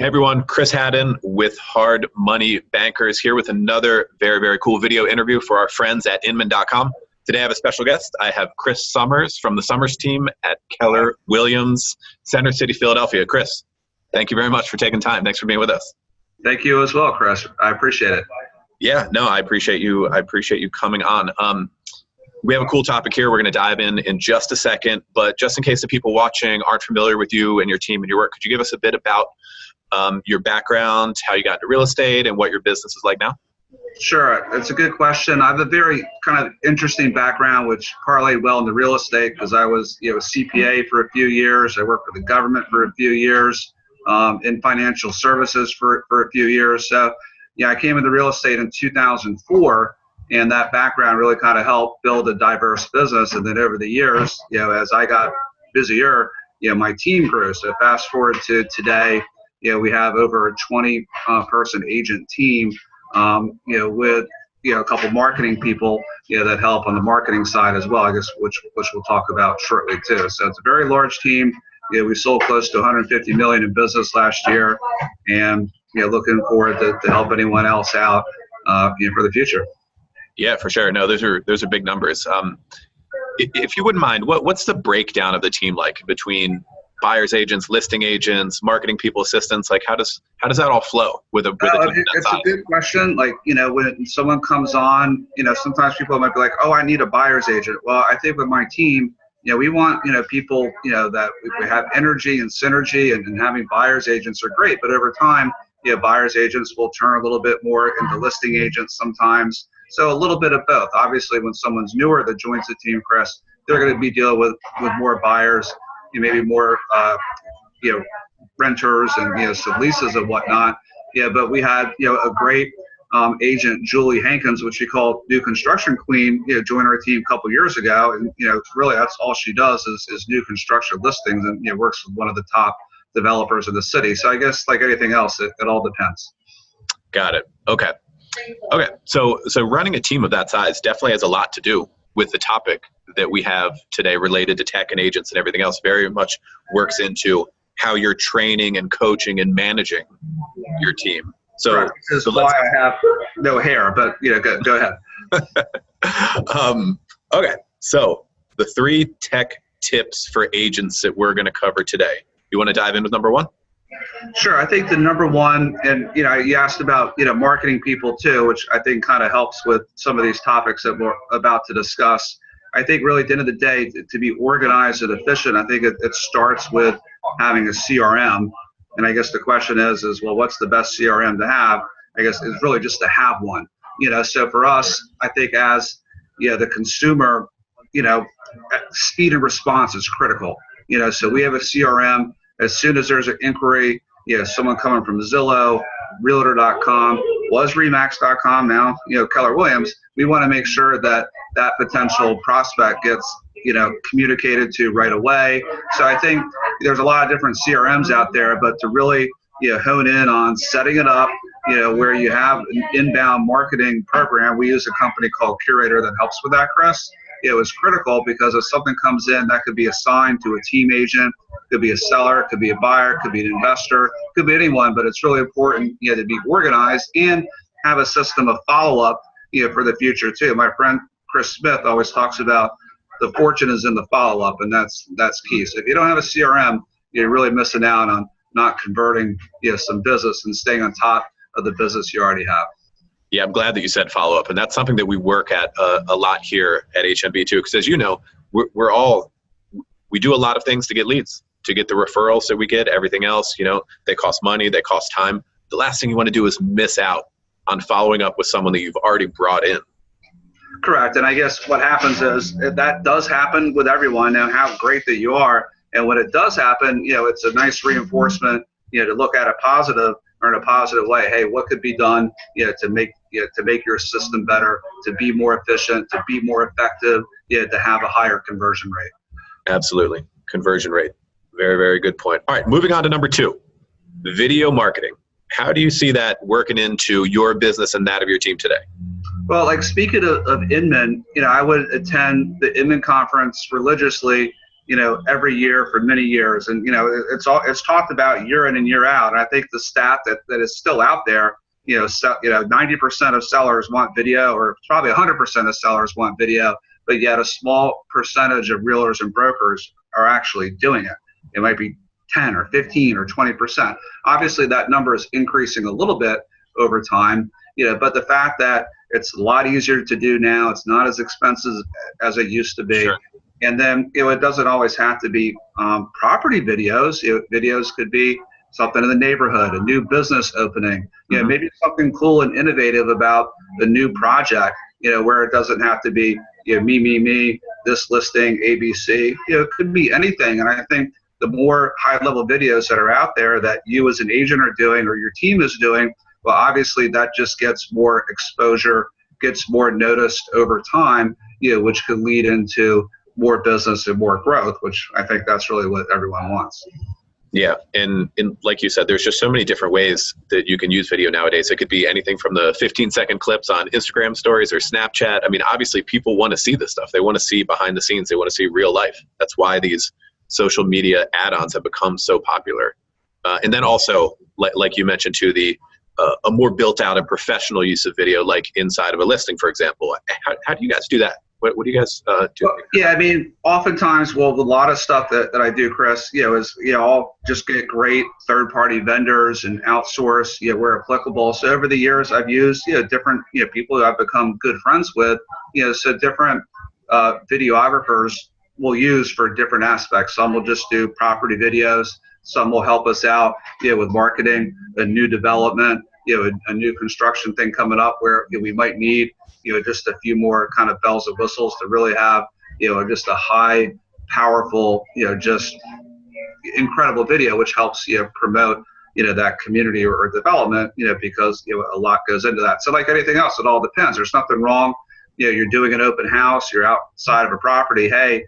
Hey everyone, Chris Haddon with Hard Money Bankers here with another very, very cool video interview for our friends at Inman.com. Today I have a special guest. I have Chris Summers from the Summers team at Keller Williams, Center City, Philadelphia. Chris, thank you very much for taking time. Thanks for being with us. Thank you as well, Chris. I appreciate it. Yeah, no, I appreciate you. I appreciate you coming on. We have a cool topic here. We're going to dive in just a second, but just in case the people watching aren't familiar with you and your team and your work, could you give us a bit about your background, how you got into real estate, and what your business is like now? Sure. It's a good question. I have a very kind of interesting background, which parlayed well into real estate because I was a CPA for a few years. I worked for the government for a few years, in financial services for a few years. So, I came into real estate in 2004, and that background really kind of helped build a diverse business. And then over the years, as I got busier, my team grew. So fast forward to today, we have over a 20 person agent team, with a couple marketing people, that help on the marketing side as well, I guess, which we'll talk about shortly too. So it's a very large team. We sold close to 150 million in business last year, and looking forward to help anyone else out, for the future. Yeah, for sure. No, those are big numbers. If you wouldn't mind, what's the breakdown of the team like between buyers agents, listing agents, marketing people, assistants? Like how does that all flow with a team? It's a good question. Like, when someone comes on, sometimes people might be like, oh, I need a buyer's agent. Well, I think with my team, we want, people, that we have energy and synergy, and having buyer's agents are great. But over time, buyer's agents will turn a little bit more into listing agents sometimes. So a little bit of both. Obviously, when someone's newer that joins the team, Chris, they're going to be dealing with more buyers, maybe more, renters and, some leases and whatnot. But we had, a great agent, Julie Hankins, which we call New Construction Queen, join our team a couple years ago. And, really that's all she does is new construction listings, and, works with one of the top developers in the city. So I guess like anything else, it all depends. Got it. Okay. So running a team of that size definitely has a lot to do with the topic that we have today related to tech and agents and everything else. Very much works into how you're training and coaching and managing your team. So, right. This is why I have no hair, but go ahead. Okay. So the 3 tech tips for agents that we're going to cover today. You want to dive in with number 1? Sure. I think the number 1, and you asked about marketing people too, which I think kind of helps with some of these topics that we're about to discuss. I think really at the end of the day, to be organized and efficient, I think it starts with having a CRM. And I guess the question is well, what's the best CRM to have? I guess it's really just to have one. So for us, I think as the consumer, speed and response is critical. So we have a CRM. As soon as there's an inquiry, someone coming from Zillow, Realtor.com, was Remax.com, now Keller Williams, we want to make sure that potential prospect gets communicated to right away. So I think there's a lot of different CRMs out there, but to really hone in on setting it up, where you have an inbound marketing program. We use a company called Curator that helps with that, Chris. It was critical because if something comes in, that could be assigned to a team agent, could be a seller, could be a buyer, could be an investor, could be anyone, but it's really important to be organized and have a system of follow-up for the future too. My friend Chris Smith always talks about the fortune is in the follow-up, and that's key. So if you don't have a CRM, you're really missing out on not converting some business and staying on top of the business you already have. Yeah, I'm glad that you said follow-up, and that's something that we work at a lot here at HMB too, because as you know, we do a lot of things to get leads, to get the referrals that we get, everything else, they cost money, they cost time. The last thing you want to do is miss out on following up with someone that you've already brought in. Correct, and I guess what happens is that does happen with everyone. Now, how great that you are, and when it does happen, it's a nice reinforcement, to look at it positive or in a positive way. Hey, what could be done, to make your system better, to be more efficient, to be more effective, to have a higher conversion rate. Absolutely, conversion rate. Very, very good point. All right, moving on to number 2, video marketing. How do you see that working into your business and that of your team today? Well, like speaking of Inman, I would attend the Inman conference religiously, every year for many years. And, it's talked about year in and year out. And I think the stat that is still out there, 90% of sellers want video, or probably 100% of sellers want video, but yet a small percentage of realtors and brokers are actually doing it. It might be 10 or 15 or 20%. Obviously, that number is increasing a little bit over time, but the fact that it's a lot easier to do now, it's not as expensive as it used to be. Sure. And then, it doesn't always have to be property videos. Videos could be something in the neighborhood, a new business opening, maybe something cool and innovative about the new project, where it doesn't have to be, me, this listing, ABC, it could be anything. And I think the more high-level videos that are out there that you as an agent are doing or your team is doing, well, obviously that just gets more exposure, gets more noticed over time, which could lead into more business and more growth, which I think that's really what everyone wants. Yeah, and like you said, there's just so many different ways that you can use video nowadays. It could be anything from the 15-second clips on Instagram stories or Snapchat. I mean, obviously, people want to see this stuff. They want to see behind the scenes. They want to see real life. That's why these social media add-ons have become so popular. And then also, like you mentioned too, a more built-out and professional use of video, like inside of a listing, for example. How do you guys do that? What do you guys do? Well, yeah, I mean, oftentimes, a lot of stuff that I do, Chris, is, I'll just get great third-party vendors and outsource, where applicable. So over the years, I've used, different, people who I've become good friends with, so different videographers will use for different aspects. Some will just do property videos. Some will help us out, with marketing, a new development, a new construction thing coming up where we might need, just a few more kind of bells and whistles to really have, just a high, powerful, just incredible video, which helps, promote, that community or development, because, a lot goes into that. So like anything else, it all depends. There's nothing wrong. You're doing an open house, you're outside of a property. Hey,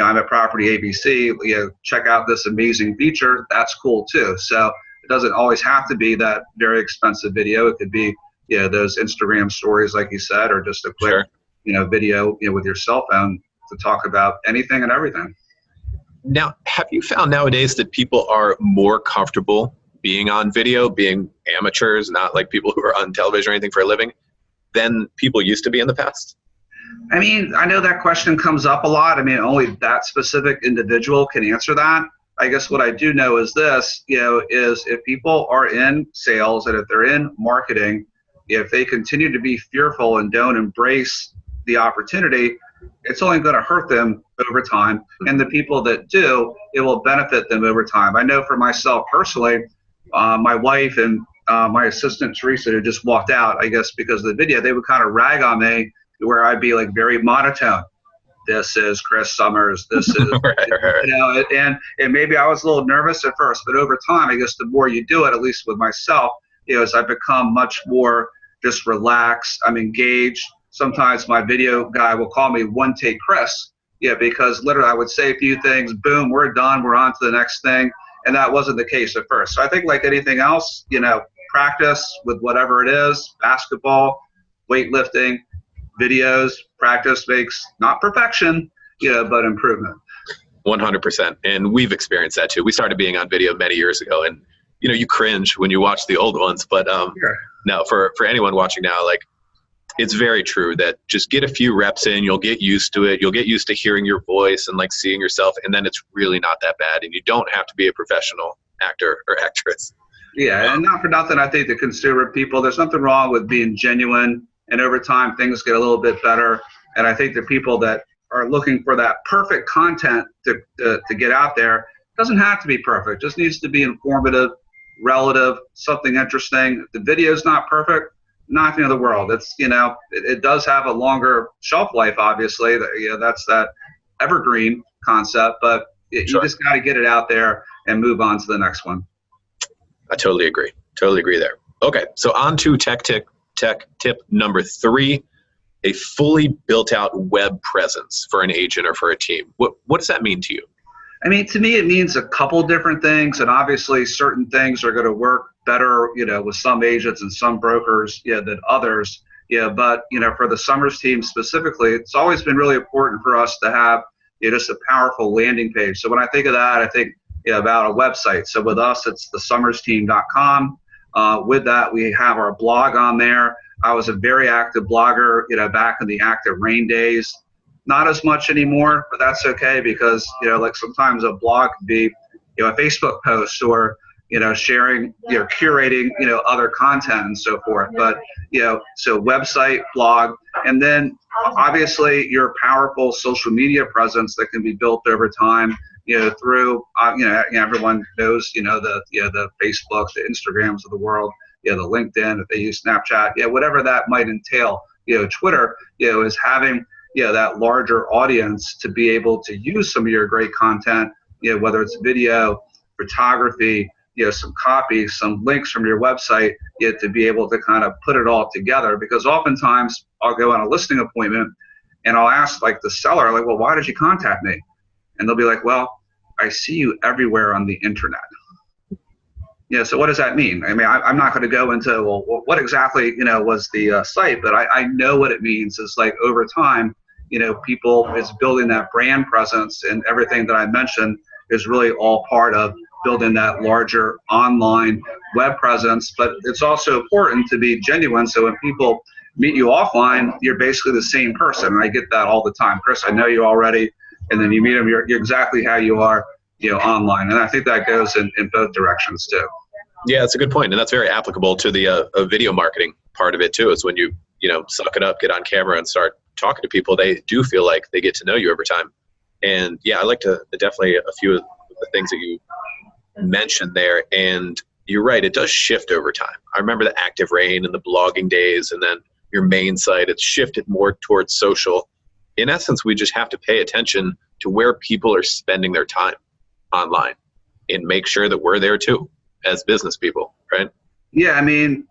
I'm at property ABC, check out this amazing feature. That's cool too. So it doesn't always have to be that very expensive video. It could be, those Instagram stories, like you said, or just a quick, Sure. Video, with your cell phone to talk about anything and everything. Now, have you found nowadays that people are more comfortable being on video, being amateurs, not like people who are on television or anything for a living, than people used to be in the past? I mean, I know that question comes up a lot. I mean, only that specific individual can answer that. I guess what I do know is this, is if people are in sales and if they're in marketing, if they continue to be fearful and don't embrace the opportunity, it's only going to hurt them over time. And the people that do, it will benefit them over time. I know for myself personally, my wife and my assistant Teresa, who just walked out, I guess because of the video, they would kind of rag on me where I'd be like very monotone. This is Chris Summers. This is, right. And maybe I was a little nervous at first, but over time, I guess the more you do it, at least with myself, as I become much more just relaxed, I'm engaged. Sometimes my video guy will call me One Take Chris, because literally I would say a few things, boom, we're done, we're on to the next thing. And that wasn't the case at first. So I think like anything else, practice with whatever it is, basketball, weightlifting, videos, practice makes not perfection, but improvement. 100%. And we've experienced that too. We started being on video many years ago, and you cringe when you watch the old ones, but Sure. No, for anyone watching now, like, it's very true that just get a few reps in, you'll get used to it. You'll get used to hearing your voice and like seeing yourself, and then it's really not that bad. And you don't have to be a professional actor or actress. Yeah, and not for nothing, I think the consumer people, there's nothing wrong with being genuine, and over time things get a little bit better. And I think the people that are looking for that perfect content to get out there, it doesn't have to be perfect. It just needs to be informative, relative, something interesting. If the video's not perfect, not the end of the world. It's, it does have a longer shelf life, obviously. That's that evergreen concept, but you just got to get it out there and move on to the next one. I totally agree. Totally agree there. Okay, so on to tech tip number 3, a fully built out web presence for an agent or for a team. What does that mean to you? I mean, to me, it means a couple different things, and obviously certain things are going to work better, with some agents and some brokers, than others. But, for the Summers team specifically, it's always been really important for us to have, just a powerful landing page. So when I think of that, I think about a website. So with us, it's thesummersteam.com. With that, we have our blog on there. I was a very active blogger, back in the active rain days. Not as much anymore, but that's okay because, like sometimes a blog could be, a Facebook post or, sharing, curating, other content and so forth. But, so website, blog, and then obviously your powerful social media presence that can be built over time, through, everyone knows, the Facebook, the Instagrams of the world, the LinkedIn, if they use Snapchat, whatever that might entail. Twitter, is having, that larger audience to be able to use some of your great content, whether it's video, photography, some copy, some links from your website, to be able to kind of put it all together. Because oftentimes I'll go on a listing appointment and I'll ask like the seller, like, well, why did you contact me? And they'll be like, well, I see you everywhere on the internet. So what does that mean? I mean, I'm not going to go into, well, what exactly, was the site, but I know what it means is like over time, people is building that brand presence, and everything that I mentioned is really all part of building that larger online web presence. But it's also important to be genuine. So when people meet you offline, you're basically the same person. And I get that all the time. Chris, I know you already. And then you meet them, you're exactly how you are, online. And I think that goes in both directions too. Yeah, that's a good point. And that's very applicable to the video marketing part of it too, is when you, suck it up, get on camera and start talking to people, they do feel like they get to know you over time. And yeah, I like to definitely a few of the things that you mentioned there. And you're right, it does shift over time. I remember the active rain and the blogging days, and then your main site, it's shifted more towards social. In essence, we just have to pay attention to where people are spending their time online and make sure that we're there too as business people, right? Yeah, I mean,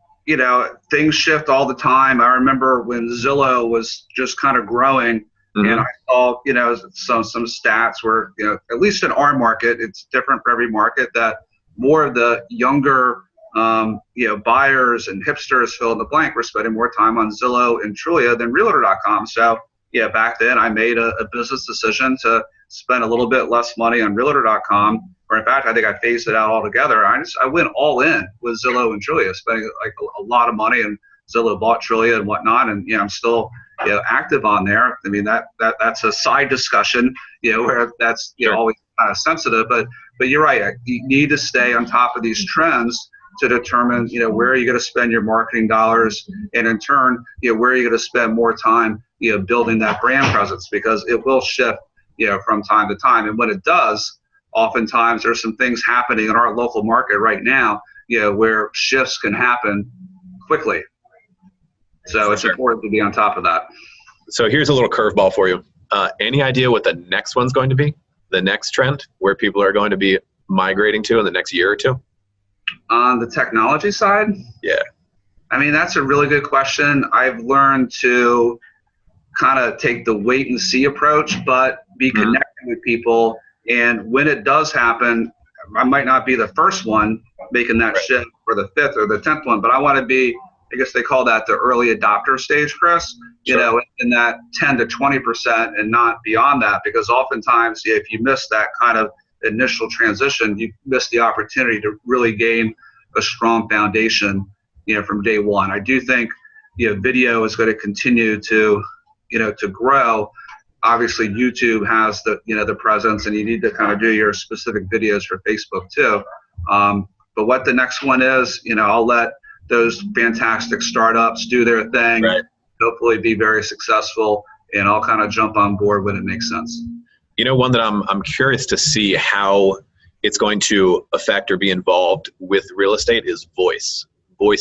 things shift all the time. I remember when Zillow was just kind of growing, and I saw, some stats where, at least in our market, it's different for every market, that more of the younger, buyers and hipsters, fill in the blank, were spending more time on Zillow and Trulia than Realtor.com. So back then I made a business decision to spend a little bit less money on Realtor.com, or in fact, I think I phased it out altogether. I went all in with Zillow and Trulia, spending like a lot of money, and Zillow bought Trulia and whatnot, and I'm still active on there. I mean that's a side discussion, where that's always kind of sensitive, but you're right. You need to stay on top of these trends to determine where are you going to spend your marketing dollars, and in turn where are you going to spend more time building that brand presence, because it will shift from time to time. And when it does, oftentimes there's some things happening in our local market right now where shifts can happen quickly. So it's important to be on top of that. So here's a little curveball for you. Any idea what the next one's going to be? The next trend where people are going to be migrating to in the next year or two? On the technology side? Yeah. I mean, that's a really good question. I've learned to kind of take the wait and see approach, but be connected with people. And when it does happen, I might not be the first one making that shift, or the fifth or the 10th one, but I want to be, I guess they call that the early adopter stage, Chris, in that 10 to 20% and not beyond that, because oftentimes if you miss that kind of initial transition, you miss the opportunity to really gain a strong foundation, from day one. I do think, video is going to continue to, to grow. Obviously YouTube has the, the presence, and you need to kind of do your specific videos for Facebook too. But what the next one is, I'll let those fantastic startups do their thing, right. Hopefully be very successful, and I'll kind of jump on board when it makes sense. One that I'm curious to see how it's going to affect or be involved with real estate is voice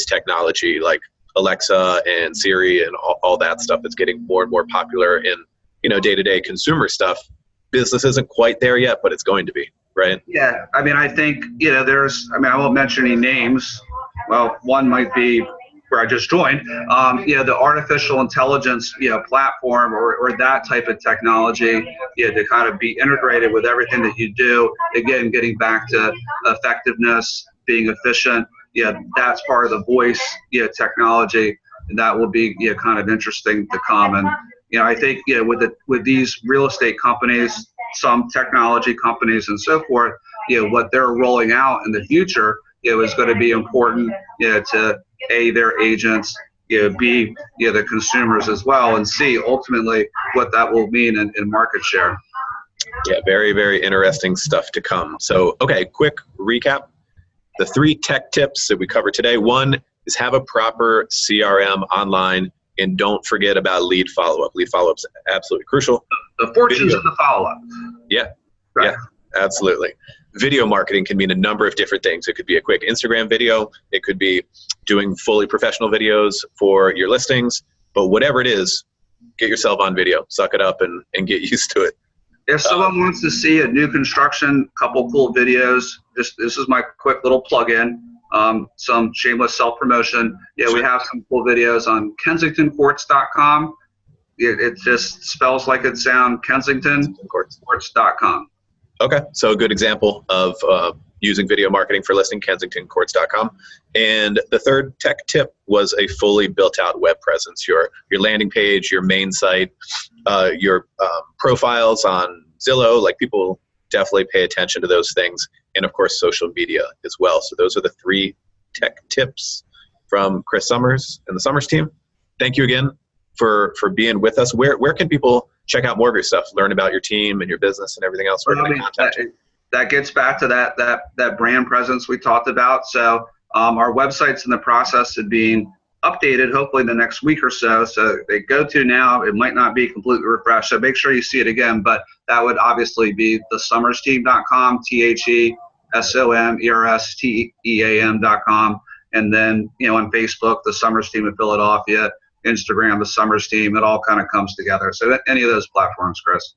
technology, like Alexa and Siri and all that stuff that's getting more and more popular in, day-to-day consumer stuff. Business isn't quite there yet, but it's going to be, right? Yeah. I mean, I think, I won't mention any names. Well, one might be where I just joined, the artificial intelligence, platform or that type of technology, to kind of be integrated with everything that you do. Again, getting back to effectiveness, being efficient. That's part of the voice, technology, and that will be, kind of interesting to come. And, I think, with these real estate companies, some technology companies and so forth, what they're rolling out in the future, is going to be important, to A, their agents, B, the consumers as well, and C, ultimately what that will mean in market share. Yeah, very, very interesting stuff to come. So, okay, quick recap. The 3 tech tips that we covered today. 1 is have a proper CRM online, and don't forget about lead follow-up. Lead follow-up is absolutely crucial. The fortunes of the follow-up. Yeah, right. Yeah, absolutely. Video marketing can mean a number of different things. It could be a quick Instagram video. It could be doing fully professional videos for your listings. But whatever it is, get yourself on video. Suck it up and get used to it. If someone wants to see a new construction, couple cool videos, this is my quick little plug-in, some shameless self-promotion. We have some cool videos on KensingtonCourts.com. It just spells like it sounds, KensingtonCourts.com. Okay, so a good example of using video marketing for listing, KensingtonCourts.com. And the third tech tip was a fully built-out web presence. Your landing page, your main site, your profiles on Zillow. Like, people definitely pay attention to those things, and of course social media as well. So those are the 3 tech tips from Chris Summers and the Summers team. Thank you again for being with us. Where can people check out more of your stuff, learn about your team and your business and everything else? That gets back to that brand presence we talked about. So our website's in the process of being updated, hopefully in the next week or so. So they go to now, it might not be completely refreshed. So make sure you see it again, but that would obviously be thesummersteam.com, TheSummersteam.com. And then, on Facebook, the Summers Team of Philadelphia, Instagram, the Summers Team, it all kind of comes together. So any of those platforms, Chris.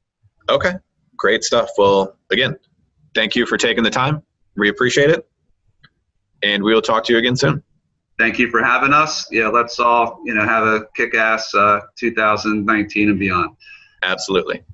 Okay, great stuff. Well, again, thank you for taking the time. We appreciate it. And we will talk to you again soon. Thank you for having us. Let's all, have a kick-ass 2019 and beyond. Absolutely.